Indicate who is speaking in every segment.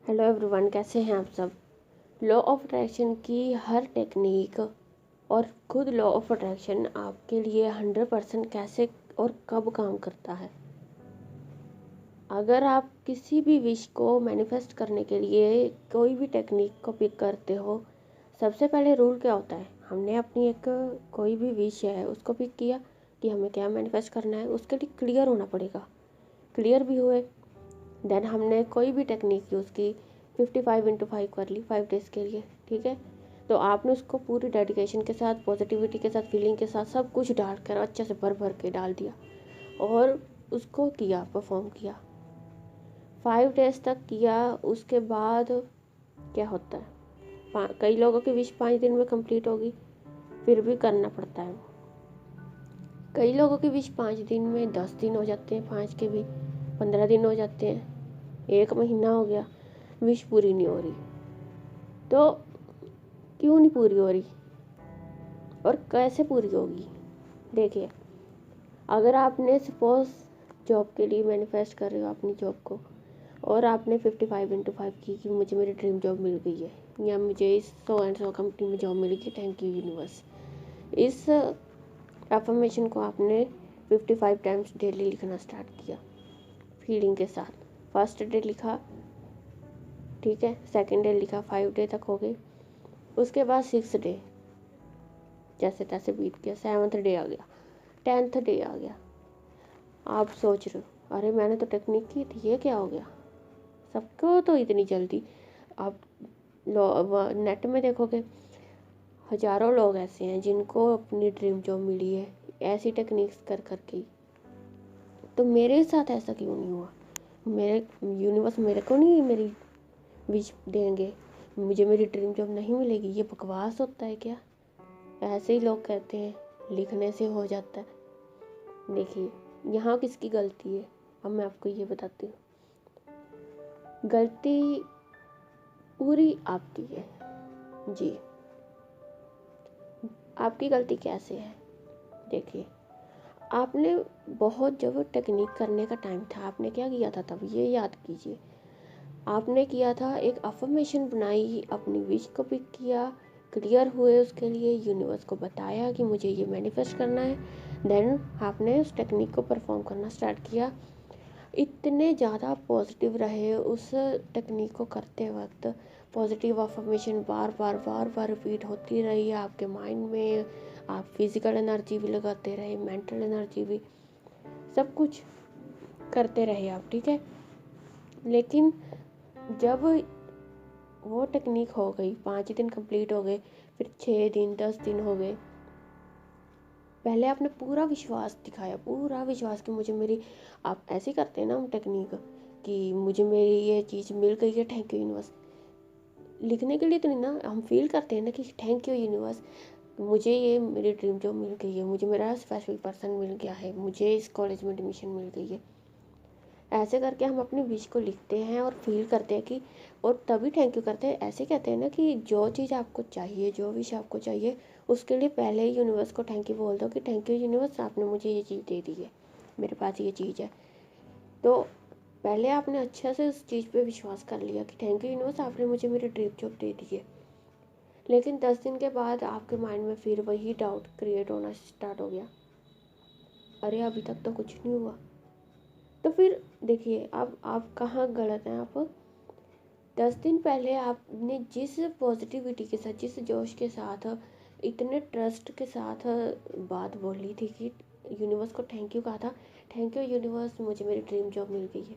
Speaker 1: Hello everyone, कैसे हैं आप सब। लॉ ऑफ अट्रैक्शन की हर टेक्निक और खुद लॉ ऑफ अट्रैक्शन आपके लिए 100% कैसे और कब काम करता है। अगर आप किसी भी विश को मैनिफेस्ट करने के लिए कोई भी टेक्निक को पिक करते हो, सबसे पहले रूल क्या होता है, हमने अपनी एक कोई भी विश है उसको पिक किया कि हमें क्या मैनिफेस्ट करना है, उसके लिए क्लियर होना पड़ेगा। क्लियर भी हुए, देन हमने कोई भी टेक्निक यूज़ की, 55x5 कर ली 5 डेज़ के लिए, ठीक है। तो आपने उसको पूरी डेडिकेशन के साथ, पॉजिटिविटी के साथ, फीलिंग के साथ सब कुछ डाल कर अच्छे से भर भर के डाल दिया और उसको किया, परफॉर्म किया 5 डेज़ तक किया। उसके बाद क्या होता है, कई लोगों की विश 5 दिन में कंप्लीट होगी, फिर भी करना पड़ता है। कई लोगों की विश 5 दिन में 10 दिन हो जाते हैं, 5 के भी 15 दिन हो जाते हैं, 1 महीना हो गया, विश पूरी नहीं हो रही। तो क्यों नहीं पूरी हो रही और कैसे पूरी होगी। देखिए, अगर आपने सपोज जॉब के लिए मैनिफेस्ट कर रहे हो अपनी जॉब को, और आपने 55x5 की कि मुझे मेरी ड्रीम जॉब मिल गई है, या मुझे इस सो एंड सो कंपनी में जॉब मिल गई, थैंक यू यूनिवर्स। इस अफर्मेशन को आपने 55 टाइम्स डेली लिखना स्टार्ट किया फीलिंग के साथ। फर्स्ट डे लिखा, ठीक है, सेकेंड डे लिखा, 5 डे तक हो गए। उसके बाद 6 डे जैसे तैसे बीत गया, 7th डे आ गया, 10th डे आ गया। आप सोच रहे हो, अरे मैंने तो टेक्निक की थी, ये क्या हो गया, सबको तो इतनी जल्दी। आप नेट में देखोगे, हजारों लोग ऐसे हैं जिनको अपनी ड्रीम जॉब मिली है ऐसी टेक्निक्स कर करके। तो मेरे साथ ऐसा क्यों नहीं हुआ, मेरे यूनिवर्स मेरे को नहीं मेरी विश देंगे, मुझे मेरी ड्रीम जॉब नहीं मिलेगी, ये बकवास होता है क्या। ऐसे ही लोग कहते हैं लिखने से हो जाता है। देखिए, यहाँ किसकी गलती है, अब मैं आपको ये बताती हूँ। गलती पूरी आपकी है जी। आपकी गलती कैसे है, देखिए, आपने बहुत, जब टेक्निक करने का टाइम था, आपने क्या किया था तब, ये याद कीजिए। आपने किया था, एक अफर्मेशन बनाई, अपनी विश को पिक किया, क्लियर हुए उसके लिए, यूनिवर्स को बताया कि मुझे ये मैनिफेस्ट करना है। देन आपने उस टेक्निक को परफॉर्म करना स्टार्ट किया। इतने ज़्यादा पॉजिटिव रहे उस टेक्निक को करते वक्त, पॉजिटिव अफर्मेशन बार बार बार बार रिपीट होती रही आपके माइंड में। आप फिज़िकल एनर्जी भी लगाते रहे, मेंटल एनर्जी भी, सब कुछ करते रहे आप, ठीक है। लेकिन जब वो टेक्निक हो गई, 5 दिन कंप्लीट हो गए, फिर 6 दिन 10 दिन हो गए, पहले आपने पूरा विश्वास दिखाया, पूरा विश्वास कि मुझे मेरी, आप ऐसे करते हैं ना हम टेक्निक कि मुझे मेरी ये चीज़ मिल गई है, थैंक यू यूनिवर्स। लिखने के लिए तो नहीं ना, हम फील करते हैं ना कि थैंक यू यूनिवर्स, मुझे ये मेरी ड्रीम जॉब मिल गई है, मुझे मेरा स्पेशल पर्सन मिल गया है, मुझे इस कॉलेज में एडमिशन मिल गई है। ऐसे करके हम अपनी विश को लिखते हैं और फील करते हैं कि, और तभी थैंक यू करते हैं। ऐसे कहते हैं ना कि जो चीज़ आपको चाहिए, जो विश आपको चाहिए, उसके लिए पहले ही यूनिवर्स को थैंक यू बोल दो कि थैंक यू यूनिवर्स, आपने मुझे ये चीज़ दे दी है, मेरे पास ये चीज़ है। तो पहले आपने अच्छे से उस चीज़ पे विश्वास कर लिया कि थैंक यू यूनिवर्स, आपने मुझे मेरी ड्रीम जॉब दे दी है। लेकिन 10 दिन के बाद आपके माइंड में फिर वही डाउट क्रिएट होना स्टार्ट हो गया, अरे अभी तक तो कुछ नहीं हुआ। तो फिर देखिए, अब आप कहाँ गलत हैं। आप 10 दिन पहले आपने जिस पॉजिटिविटी के साथ, जिस जोश के साथ, इतने ट्रस्ट के साथ बात बोली थी कि यूनिवर्स को थैंक यू कहा था, थैंक यू यूनिवर्स, मुझे मेरी ड्रीम जॉब मिल गई है,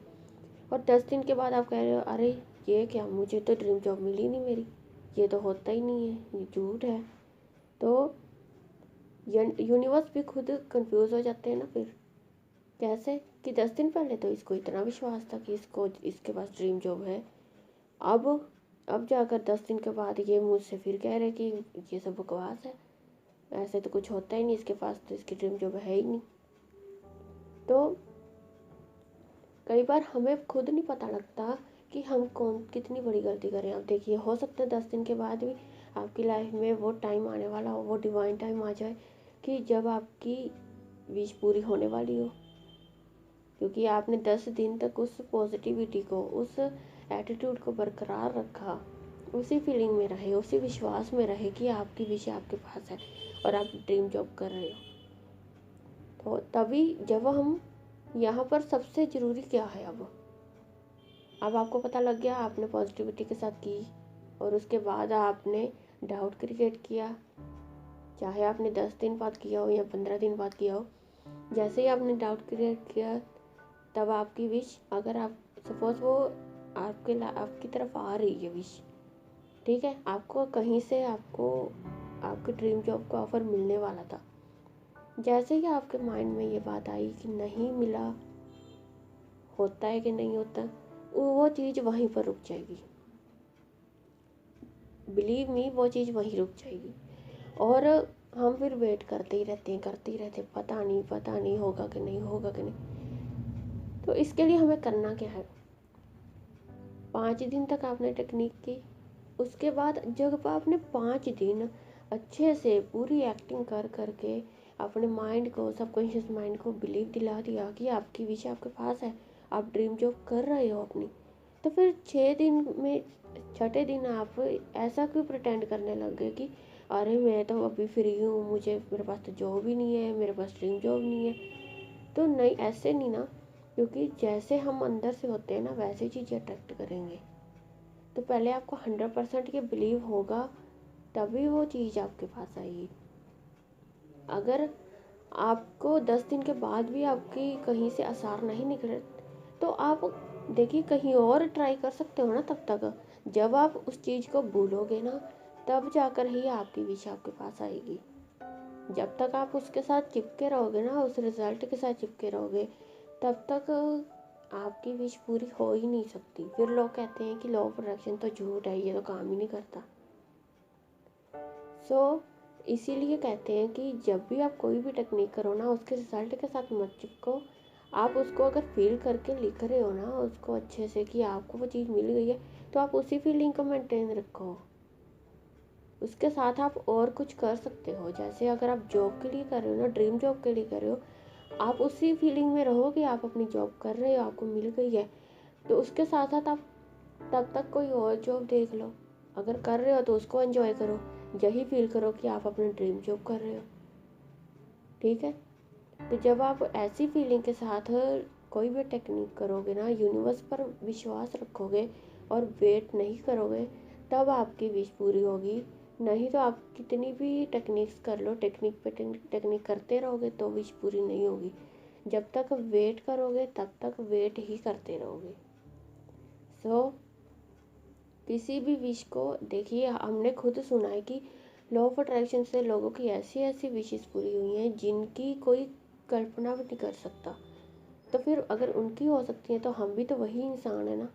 Speaker 1: और 10 दिन के बाद आप कह रहे हो, अरे ये क्या, मुझे तो ड्रीम जॉब मिली नहीं मेरी, ये तो होता ही नहीं है, ये झूठ है। तो यूनिवर्स भी खुद कंफ्यूज हो जाते हैं ना फिर। कैसे कि 10 दिन पहले तो इसको इतना विश्वास था कि इसको, इसके पास ड्रीम जॉब है, अब अब जाकर 10 दिन के बाद ये मुझसे फिर कह रहे कि ये सब बकवास है, ऐसे तो कुछ होता ही नहीं, इसके पास तो इसकी ड्रीम जॉब है ही नहीं। तो कई बार हमें खुद नहीं पता लगता कि हम कौन कितनी बड़ी गलती करें। अब देखिए, हो सकता है 10 दिन के बाद भी आपकी लाइफ में वो टाइम आने वाला हो, वो डिवाइन टाइम आ जाए कि जब आपकी विश पूरी होने वाली हो, क्योंकि आपने 10 दिन तक उस पॉजिटिविटी को, उस एटीट्यूड को बरकरार रखा, उसी फीलिंग में रहे, उसी विश्वास में रहे कि आपकी विश आपके पास है और आप ड्रीम जॉब कर रहे हो, तो तभी जब हम यहाँ पर सबसे ज़रूरी क्या है, अब आपको पता लग गया, आपने पॉजिटिविटी के साथ की और उसके बाद आपने डाउट क्रिएट किया, चाहे आपने 10 दिन बाद किया हो या 15 दिन बाद किया हो, जैसे ही आपने डाउट क्रिएट किया तब आपकी विश, अगर आप सपोज वो आपकी तरफ आ रही है विश, ठीक है, आपको कहीं से आपको आपके ड्रीम जॉब का ऑफ़र मिलने वाला था, जैसे ही आपके माइंड में ये बात आई कि नहीं मिला, होता है कि नहीं होता, वो चीज़ वहीं पर रुक जाएगी। बिलीव मी, वो चीज़ वहीं रुक जाएगी और हम फिर वेट करते ही रहते, पता नहीं होगा कि नहीं होगा कि नहीं। तो इसके लिए हमें करना क्या है, 5 दिन तक आपने टेक्निक की, उसके बाद जब आपने 5 दिन अच्छे से पूरी एक्टिंग कर करके अपने माइंड को, सबकॉन्शियस माइंड को बिलीव दिला दिया कि आपकी विश आपके पास है, आप ड्रीम जॉब कर रहे हो अपनी, तो फिर 6 दिन में 6ठे दिन आप ऐसा क्यों प्रिटेंड करने लग गए कि अरे मैं तो अभी फ्री हूँ, मेरे पास तो जॉब ही नहीं है, मेरे पास ड्रीम जॉब नहीं है। तो नहीं, ऐसे नहीं ना, क्योंकि जैसे हम अंदर से होते हैं ना, वैसे चीज़ें अट्रैक्ट करेंगे। तो पहले आपको 100% ये बिलीव होगा, तभी वो चीज़ आपके पास आएगी। अगर आपको 10 दिन के बाद भी आपकी कहीं से आसार नहीं निकले, तो आप देखिए कहीं और ट्राई कर सकते हो ना तब तक। जब आप उस चीज़ को भूलोगे ना, तब जाकर ही आपकी विश आपके पास आएगी। जब तक आप उसके साथ चिपके रहोगे ना, उस रिजल्ट के साथ चिपके रहोगे, तब तक आपकी विश पूरी हो ही नहीं सकती। फिर लोग कहते हैं कि लॉ ऑफ अट्रैक्शन तो झूठ है, ये तो काम ही नहीं करता। इसीलिए कहते हैं कि जब भी आप कोई भी टेक्निक करो ना, उसके रिजल्ट के साथ मत चिपको। आप उसको अगर फील करके लिख रहे हो ना उसको अच्छे से कि आपको वो चीज़ मिल गई है, तो आप उसी फीलिंग को मेंटेन रखो। उसके साथ आप और कुछ कर सकते हो, जैसे अगर आप जॉब के लिए कर रहे हो ना, ड्रीम जॉब के लिए कर रहे हो, आप उसी फीलिंग में रहो कि आप अपनी जॉब कर रहे हो, आपको मिल गई है, तो उसके साथ साथ आप तब तक कोई और जॉब देख लो। अगर कर रहे हो तो उसको एंजॉय करो, यही फील करो कि आप अपने ड्रीम जॉब कर रहे हो, ठीक है। तो जब आप ऐसी फीलिंग के साथ कोई भी टेक्निक करोगे ना, यूनिवर्स पर विश्वास रखोगे और वेट नहीं करोगे, तब आपकी विश पूरी होगी। नहीं तो आप कितनी भी टेक्निक्स कर लो, टेक्निक पे टेक्निक करते रहोगे तो विश पूरी नहीं होगी। जब तक वेट करोगे तब तक वेट ही करते रहोगे। किसी भी विश को देखिए, हमने खुद सुना है कि लॉ ऑफ अट्रैक्शन से लोगों की ऐसी ऐसी विशेस पूरी हुई हैं जिनकी कोई कल्पना भी नहीं कर सकता। तो फिर अगर उनकी हो सकती है तो हम भी तो वही इंसान है ना।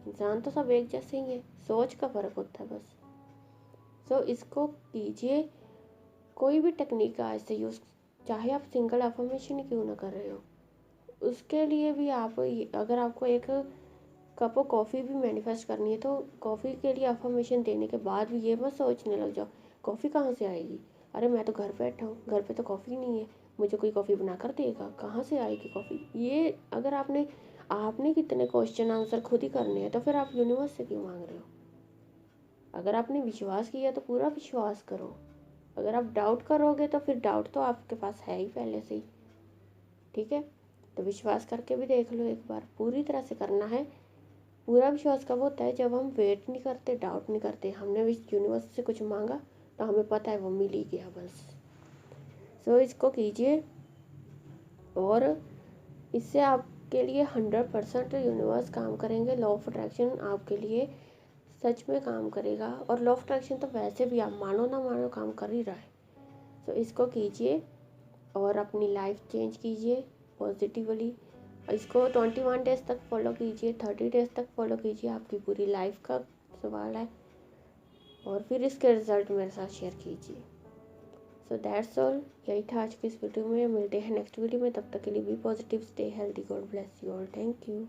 Speaker 1: इंसान तो सब एक जैसे ही हैं, सोच का फ़र्क होता है बस। इसको कीजिए, कोई भी टेक्निक आज से यूज़, चाहे आप सिंगल अफर्मेशन ही क्यों ना कर रहे हो, उसके लिए भी आप, अगर आपको एक कप ऑफ कॉफ़ी भी मैनिफेस्ट करनी है, तो कॉफ़ी के लिए अफर्मेशन देने के बाद भी ये मत सोचने लग जाओ कॉफ़ी कहाँ से आएगी, अरे मैं तो घर बैठा हूँ, घर पे तो कॉफ़ी नहीं है, मुझे कोई कॉफ़ी बना कर देगा, कहाँ से आएगी कॉफ़ी। ये अगर आपने कितने क्वेश्चन आंसर खुद ही करने हैं, तो फिर आप यूनिवर्स से क्यों मांग रहे हो। अगर आपने विश्वास किया तो पूरा विश्वास करो। अगर आप डाउट करोगे तो फिर डाउट तो आपके पास है ही पहले से ही, ठीक है। तो विश्वास करके भी देख लो एक बार, पूरी तरह से करना है। पूरा विश्वास कब होता है, जब हम वेट नहीं करते, डाउट नहीं करते, हमने भी यूनिवर्स से कुछ मांगा तो हमें पता है वो मिल ही गया बस। इसको कीजिए और इससे आपके लिए 100% यूनिवर्स काम करेंगे। लॉ ऑफ अट्रैक्शन आपके लिए सच में काम करेगा, और लॉ ऑफ अट्रैक्शन तो वैसे भी आप मानो ना मानो काम कर ही रहा है। इसको कीजिए और अपनी लाइफ चेंज कीजिए पॉजिटिवली। इसको 21 डेज़ तक फॉलो कीजिए, 30 डेज़ तक फॉलो कीजिए, आपकी पूरी लाइफ का सवाल है, और फिर इसके रिज़ल्ट मेरे साथ शेयर कीजिए। दैट्स ऑल, यही था आज की इस वीडियो में। मिलते हैं नेक्स्ट वीडियो में, तब तक के लिए be positive, stay healthy, God bless you all, thank you.